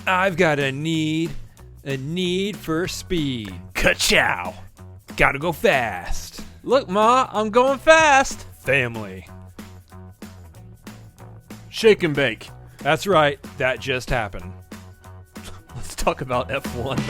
I've got a need for speed. Ka-chow. Gotta go fast. Look, Ma, I'm going fast. Family. Shake and bake. That's right, that just happened. Let's talk about F1.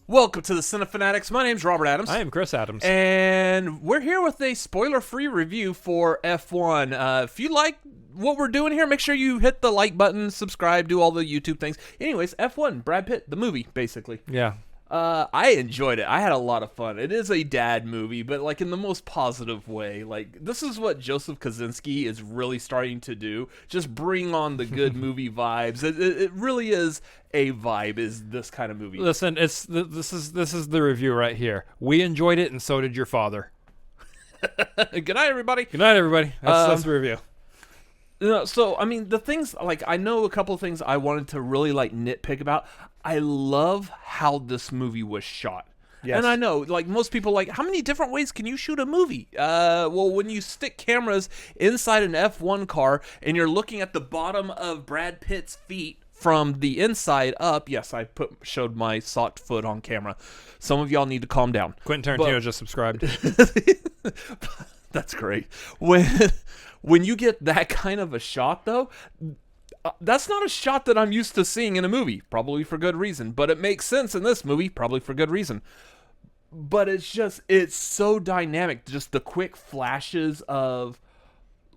Welcome to the Cinefanatics. My name's Robert Adams. I am Chris Adams. And we're here with a spoiler-free review for F1. If you like what we're doing here, make sure you hit the like button, subscribe, do all the YouTube things. Anyways, F1, Brad Pitt, the movie, basically. Yeah. I enjoyed it. I had a lot of fun. It is a dad movie, but like in the most positive way. Like, this is what Joseph Kosinski is really starting to do. Just bring on the good movie vibes. It really is a vibe, is this kind of movie. Listen, this is the review right here. We enjoyed it, and so did your father. Good night, everybody. Good night, everybody. That's the review. So, I mean, the things, like, I know a couple of things I wanted to really, like, nitpick about. I love how this movie was shot. Yes. And I know, like, most people, like, how many different ways can you shoot a movie? Well, when you stick cameras inside an F1 car and you're looking at the bottom of Brad Pitt's feet from the inside up, yes, I showed my socked foot on camera. Some of y'all need to calm down. Quentin Tarantino just subscribed. That's great. When you get that kind of a shot, though, that's not a shot that I'm used to seeing in a movie, probably for good reason. But it makes sense in this movie, probably for good reason. But it's so dynamic, just the quick flashes of,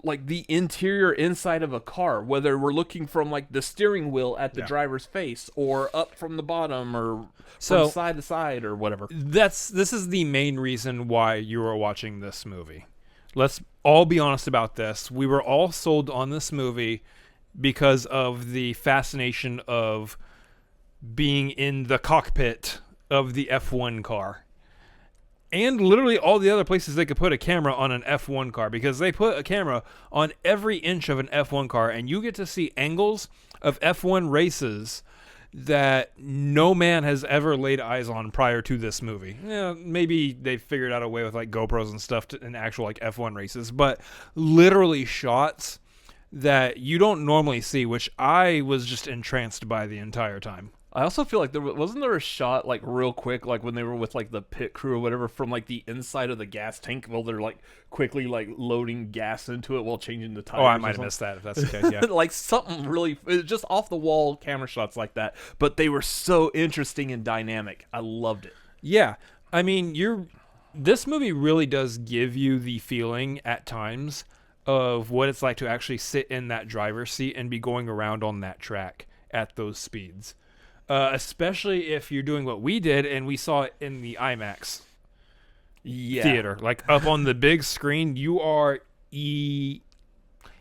like, the interior inside of a car, whether we're looking from, like, the steering wheel at the driver's face, or up from the bottom, or from side to side, or whatever. This is the main reason why you are watching this movie. Let's all be honest about this. We were all sold on this movie because of the fascination of being in the cockpit of the F1 car. And literally all the other places they could put a camera on an F1 car, because they put a camera on every inch of an F1 car, and you get to see angles of F1 races that no man has ever laid eyes on prior to this movie. Yeah, maybe they figured out a way with like GoPros and stuff in actual like F1 races, but literally shots that you don't normally see, which I was just entranced by the entire time. I also feel like wasn't there a shot, like, real quick, like, when they were with, like, the pit crew or whatever, from, like, the inside of the gas tank while they're, like, quickly, like, loading gas into it while changing the tires? Oh, I might have missed that, if that's the case, yeah. Like, something really, just off-the-wall camera shots like that, but they were so interesting and dynamic. I loved it. Yeah. I mean, this movie really does give you the feeling, at times, of what it's like to actually sit in that driver's seat and be going around on that track at those speeds. Especially if you're doing what we did and we saw it in the IMAX theater. Like, up on the big screen, you are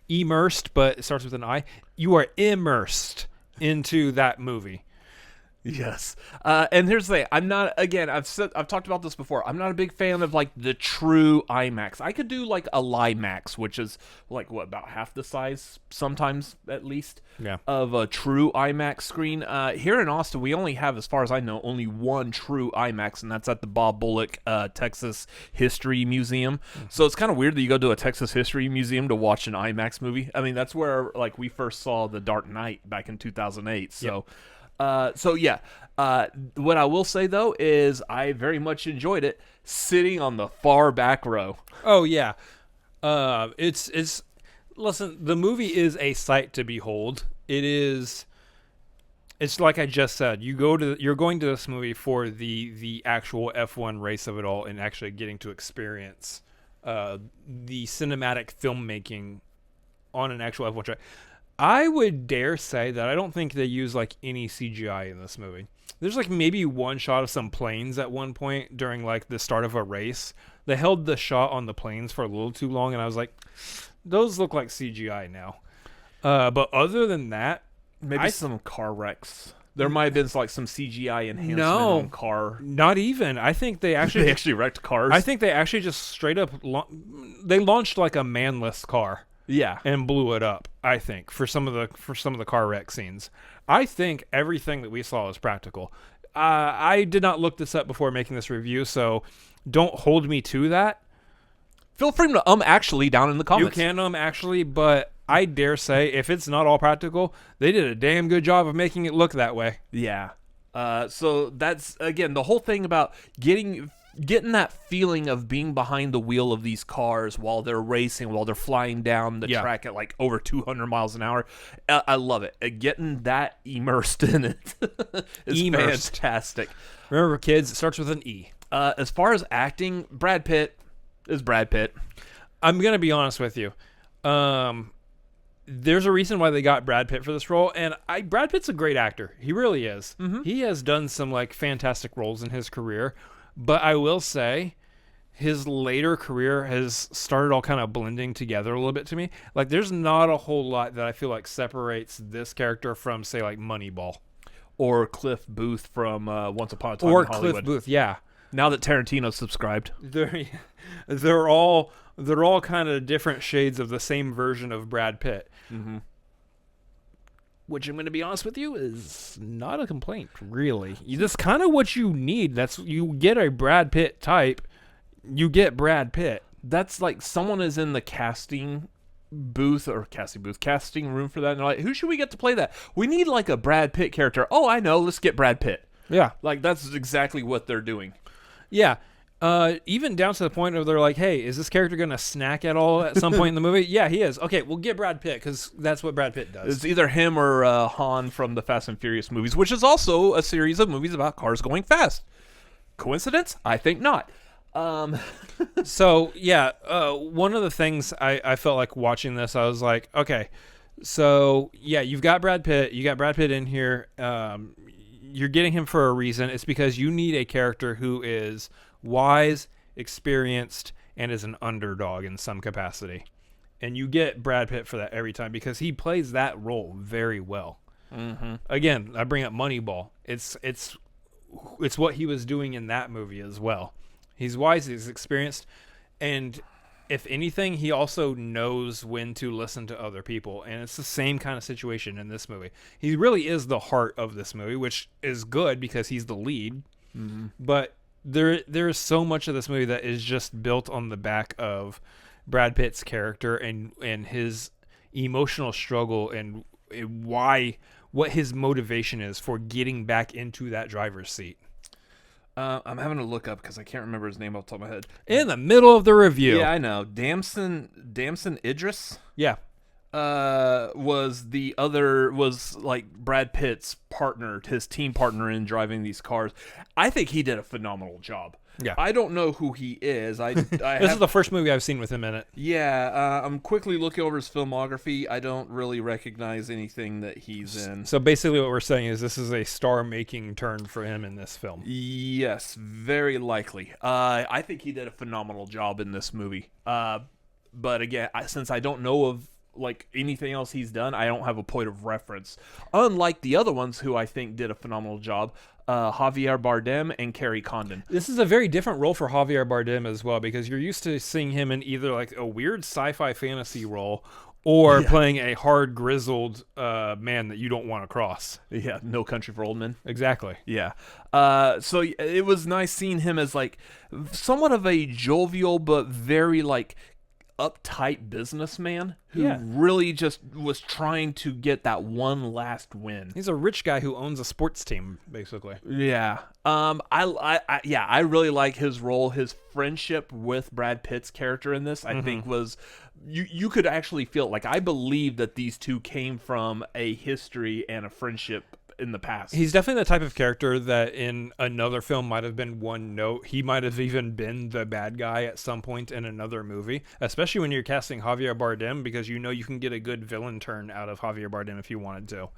immersed, but it starts with an I. You are immersed into that movie. Yes. And here's the thing. I'm not, again, I've talked about this before. I'm not a big fan of, like, the true IMAX. I could do, like, a LIMAX, which is, like, what, about half the size, sometimes, at least, of a true IMAX screen. Here in Austin, we only have, as far as I know, only one true IMAX, and that's at the Bob Bullock Texas History Museum. Mm-hmm. So it's kind of weird that you go to a Texas History Museum to watch an IMAX movie. I mean, that's where, like, we first saw The Dark Knight back in 2008, so... Yep. What I will say, though, is I very much enjoyed it sitting on the far back row. Oh, yeah. Listen, the movie is a sight to behold. It's like I just said, you're going to this movie for the actual F1 race of it all and actually getting to experience the cinematic filmmaking on an actual F1 track. I would dare say that I don't think they use, like, any CGI in this movie. There's, like, maybe one shot of some planes at one point during, like, the start of a race. They held the shot on the planes for a little too long, and I was like, those look like CGI now. But other than that... Maybe some car wrecks. There might have been, like, some CGI enhancement on car. Not even. I think they actually... They actually wrecked cars? I think they actually just straight up... They launched, like, a manless car. Yeah, and blew it up. I think for some of the car wreck scenes, I think everything that we saw is practical. I did not look this up before making this review, so don't hold me to that. Feel free to actually down in the comments. You can actually, but I dare say if it's not all practical, they did a damn good job of making it look that way. Yeah. So that's, again, the whole thing about getting that feeling of being behind the wheel of these cars while they're racing, while they're flying down the track at like over 200 miles an hour. I love it. Getting that immersed in it is fantastic. Remember, kids, it starts with an E. As far as acting, Brad Pitt is Brad Pitt. I'm going to be honest with you. There's a reason why they got Brad Pitt for this role, and Brad Pitt's a great actor. He really is. Mm-hmm. He has done some like fantastic roles in his career, but I will say his later career has started all kind of blending together a little bit to me. Like, there's not a whole lot that I feel like separates this character from, say, like Moneyball. Or Cliff Booth from Once Upon a Time or in Hollywood. Cliff Booth, yeah. Now that Tarantino's subscribed. They're all kind of different shades of the same version of Brad Pitt. Mm-hmm. Which, I'm going to be honest with you, is not a complaint, really. That's kind of what you need. You get a Brad Pitt type, you get Brad Pitt. That's like someone is in the casting room for that, and they're like, who should we get to play that? We need like a Brad Pitt character. Oh, I know, let's get Brad Pitt. Yeah. Like, that's exactly what they're doing. Yeah. Even down to the point where they're like, hey, is this character going to snack at all at some point in the movie? Yeah, he is. Okay, we'll get Brad Pitt, because that's what Brad Pitt does. It's either him or Han from the Fast and Furious movies, which is also a series of movies about cars going fast. Coincidence? I think not. So, yeah, one of the things I felt like watching this, I was like, okay, so, yeah, you've got Brad Pitt. You got Brad Pitt in here. You're getting him for a reason. It's because you need a character who is wise, experienced, and is an underdog in some capacity. And you get Brad Pitt for that every time because he plays that role very well. Mm-hmm. Again, I bring up Moneyball. It's what he was doing in that movie as well. He's wise, he's experienced, and if anything, he also knows when to listen to other people. And it's the same kind of situation in this movie. He really is the heart of this movie, which is good because he's the lead. Mm-hmm. But there is so much of this movie that is just built on the back of Brad Pitt's character and his emotional struggle and what his motivation is for getting back into that driver's seat. I'm having to look up because I can't remember his name off the top of my head. In the middle of the review. Yeah, I know. Damson Idris? Yeah. Was like Brad Pitt's partner, his team partner in driving these cars. I think he did a phenomenal job. Yeah. I don't know who he is. This is the first movie I've seen with him in it. Yeah, I'm quickly looking over his filmography. I don't really recognize anything that he's in. So basically what we're saying is this is a star-making turn for him in this film. Yes, very likely. I think he did a phenomenal job in this movie. But again, since I don't know of like anything else he's done, I don't have a point of reference. Unlike the other ones who I think did a phenomenal job, Javier Bardem and Kerry Condon. This is a very different role for Javier Bardem as well, because you're used to seeing him in either like a weird sci-fi fantasy role or playing a hard, grizzled man that you don't want to cross. Yeah, No Country for Old Men. Exactly. Yeah. So it was nice seeing him as like somewhat of a jovial but very like uptight businessman who really just was trying to get that one last win. He's a rich guy who owns a sports team, basically. Yeah. I really like his role. His friendship with Brad Pitt's character in this, I think, was you could actually feel like I believe that these two came from a history and a friendship in the past. He's definitely the type of character that in another film might have been one note. He might have even been the bad guy at some point in another movie, especially when you're casting Javier Bardem, because you know you can get a good villain turn out of Javier Bardem if you wanted to.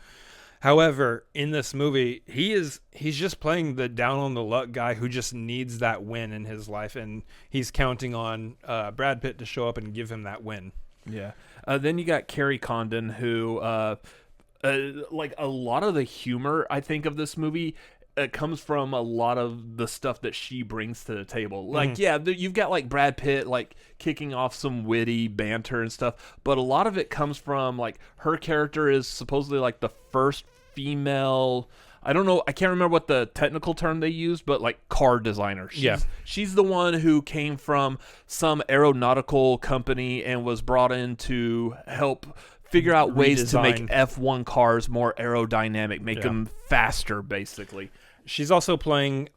However, in this movie, he's just playing the down on the luck guy who just needs that win in his life, and he's counting on Brad Pitt to show up and give him that win. Yeah. Then you got Kerry Condon, who like a lot of the humor I think of this movie comes from a lot of the stuff that she brings to the table. Like, you've got like Brad Pitt like kicking off some witty banter and stuff, but a lot of it comes from like her character is supposedly like the first female I don't know, I can't remember what the technical term they used, but like car designer. She's the one who came from some aeronautical company and was brought in to help figure out ways to make F1 cars more aerodynamic, make them faster, basically. She's also playing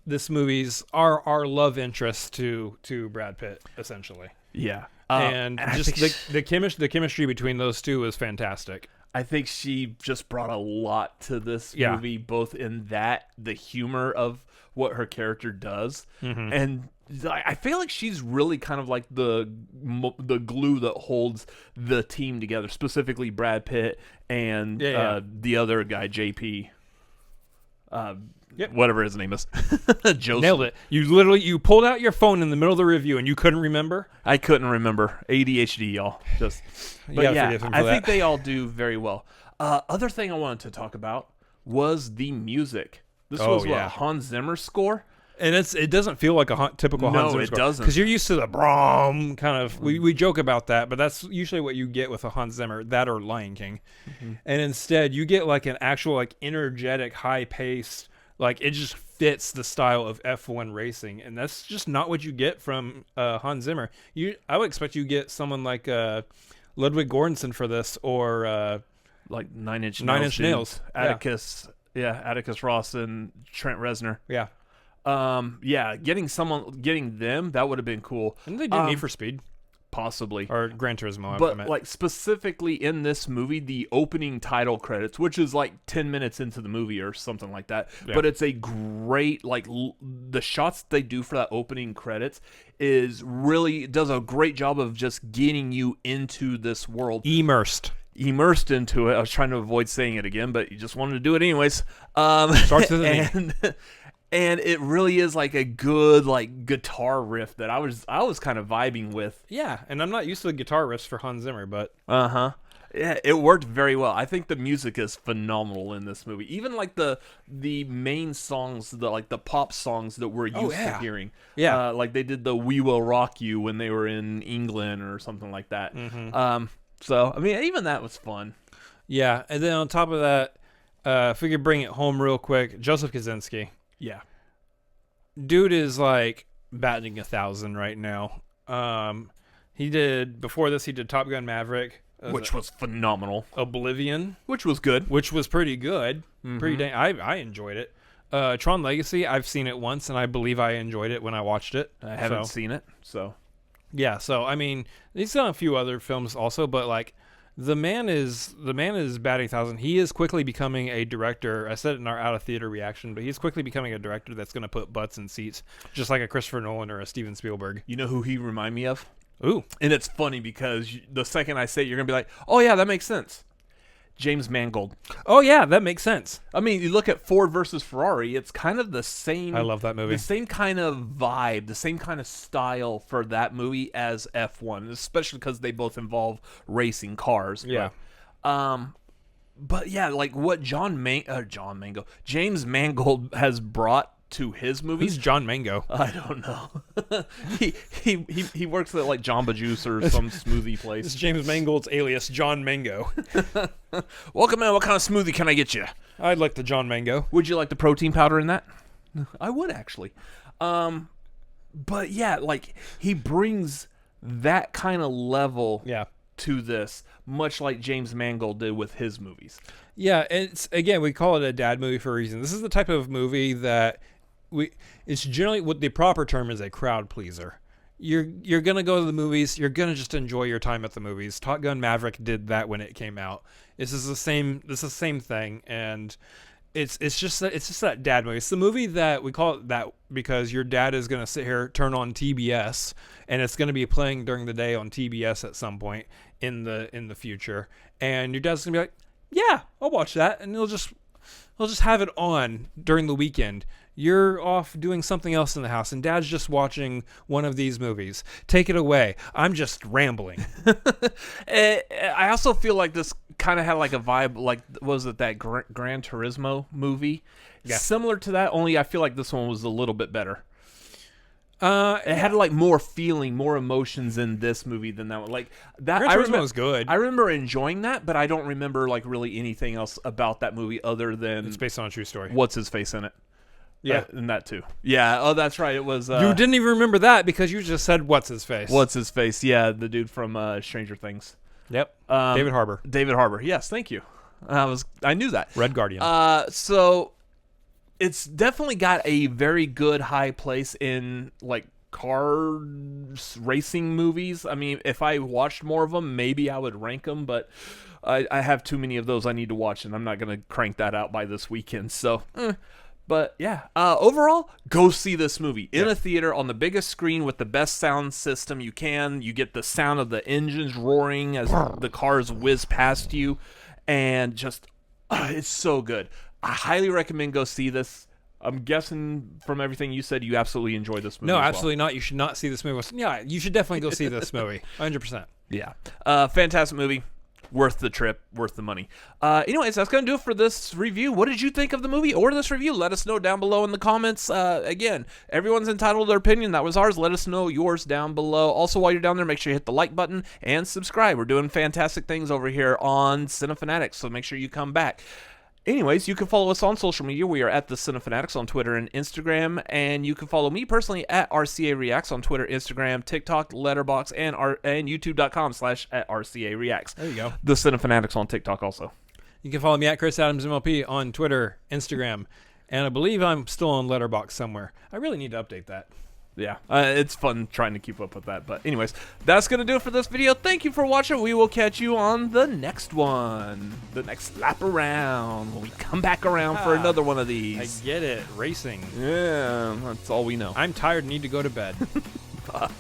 this movie's our love interest to Brad Pitt, essentially. Yeah. And just the chemistry between those two is fantastic. I think she just brought a lot to this movie, both in the humor of what her character does, and I feel like she's really kind of like the glue that holds the team together, specifically Brad Pitt and the other guy, JP. Whatever his name is. Joseph. Nailed it. You pulled out your phone in the middle of the review and you couldn't remember? I couldn't remember. ADHD, y'all. But yeah, I think they all do very well. Other thing I wanted to talk about was the music. This was what, a Hans Zimmer score? And it doesn't feel like a typical Hans Zimmer score. No, it doesn't. Because you're used to the brom kind of. We joke about that, but that's usually what you get with a Hans Zimmer, that or Lion King. And instead, you get like an actual like energetic, high-paced, like it just fits the style of F1 racing, and that's just not what you get from Hans Zimmer. I would expect you get someone like Ludwig Göransson for this, or like Nine Inch Nails, Atticus, Atticus Ross and Trent Reznor. Getting them, that would have been cool. And they do Need for Speed. Possibly. Or Gran Turismo. But like specifically in this movie, the opening title credits, which is like 10 minutes into the movie or something like that. Yeah. But it's a great, like the shots they do for that opening credits does a great job of just getting you into this world. Immersed into it. I was trying to avoid saying it again, but you just wanted to do it anyways. Starts with an E. And it really is like a good like guitar riff that I was kind of vibing with. Yeah, and I'm not used to the guitar riffs for Hans Zimmer, but yeah, it worked very well. I think the music is phenomenal in this movie. Even like the main songs, the pop songs that we're used to hearing. Yeah, like they did the "We Will Rock You" when they were in England or something like that. So I mean, even that was fun. Yeah, and then on top of that, if we could bring it home real quick, Joseph Kosinski. Yeah. Dude is like batting 1,000 right now. Before this he did Top Gun Maverick, which was phenomenal. Oblivion, which was good. Which was pretty good. Pretty dang. I enjoyed it. Tron Legacy, I've seen it once and I believe I enjoyed it when I watched it. I haven't seen it, so. Yeah, so I mean, he's done a few other films also, but like the man is batting 1,000. He is quickly becoming a director. I said it in our out of theater reaction, but he's quickly becoming a director that's going to put butts in seats, just like a Christopher Nolan or a Steven Spielberg. You know who he remind me of? Ooh, and it's funny because the second I say it, you're gonna be like, "Oh yeah, that makes sense." James Mangold. Oh yeah, that makes sense. I mean, you look at Ford versus Ferrari, it's kind of the same. I love that movie. The same kind of vibe, the same kind of style for that movie as F1, especially because they both involve racing cars. Yeah. But yeah, like what James Mangold has brought to his movies. Who's John Mango? I don't know. he works at like Jamba Juice or some smoothie place. This is James Mangold's alias, John Mango. Welcome in. What kind of smoothie can I get you? I'd like the John Mango. Would you like the protein powder in that? I would actually. But yeah, like he brings that kind of level to this, much like James Mangold did with his movies. Yeah, it's again, we call it a dad movie for a reason. This is the type of movie that it's generally what the proper term is a crowd pleaser. You're gonna go to the movies. You're gonna just enjoy your time at the movies. Top Gun Maverick did that when it came out. This is the same thing, and it's just that dad movie. It's the movie that we call it that because your dad is gonna sit here, turn on TBS, and it's gonna be playing during the day on TBS at some point in the future, and your dad's gonna be like, "Yeah, I'll watch that," and he'll just have it on during the weekend. You're off doing something else in the house, and Dad's just watching one of these movies. Take it away. I'm just rambling. I also feel like this kind of had like a vibe, like, was it that Gran Turismo movie? Yeah. Similar to that, only I feel like this one was a little bit better. It had like more feeling, more emotions in this movie than that one. Like that, Gran Turismo was good. I remember enjoying that, but I don't remember like really anything else about that movie other than It's based on a true story. what's his face in it. Yeah. And that too. Yeah. Oh, that's right. It was. You didn't even remember that because you just said what's his face. What's his face? Yeah, the dude from Stranger Things. Yep. David Harbour. David Harbour. Yes, thank you. I knew that. Red Guardian. So it's definitely got a very good high place in like car racing movies. I mean, if I watched more of them, maybe I would rank them, but I have too many of those I need to watch, and I'm not going to crank that out by this weekend. So, but yeah, overall, go see this movie in a theater on the biggest screen with the best sound system you can. You get the sound of the engines roaring as the cars whiz past you, and just it's so good. I highly recommend go see this. I'm guessing from everything you said, you absolutely enjoyed this movie. No, as absolutely not. You should not see this movie. Yeah, you should definitely go see this movie. 100%. Yeah. Fantastic movie. Worth the trip, worth the money. Anyways, that's going to do it for this review. What did you think of the movie or this review? Let us know down below in the comments. Again, everyone's entitled to their opinion. That was ours. Let us know yours down below. Also, while you're down there, make sure you hit the like button and subscribe. We're doing fantastic things over here on Cinefanatics, so make sure you come back. Anyways, you can follow us on social media. We are at the Cinefanatics on Twitter and Instagram, and you can follow me personally at RCA Reacts on Twitter, Instagram, TikTok, Letterboxd, and YouTube.com/@RCA Reacts. There you go. The Cinefanatics on TikTok also. You can follow me at Chris Adams MLP on Twitter, Instagram, and I believe I'm still on Letterboxd somewhere. I really need to update that. Yeah, it's fun trying to keep up with that. But anyways, that's going to do it for this video. Thank you for watching. We will catch you on the next one. The next lap around. When we come back around for another one of these. I get it. Racing. Yeah, that's all we know. I'm tired and need to go to bed. Bye.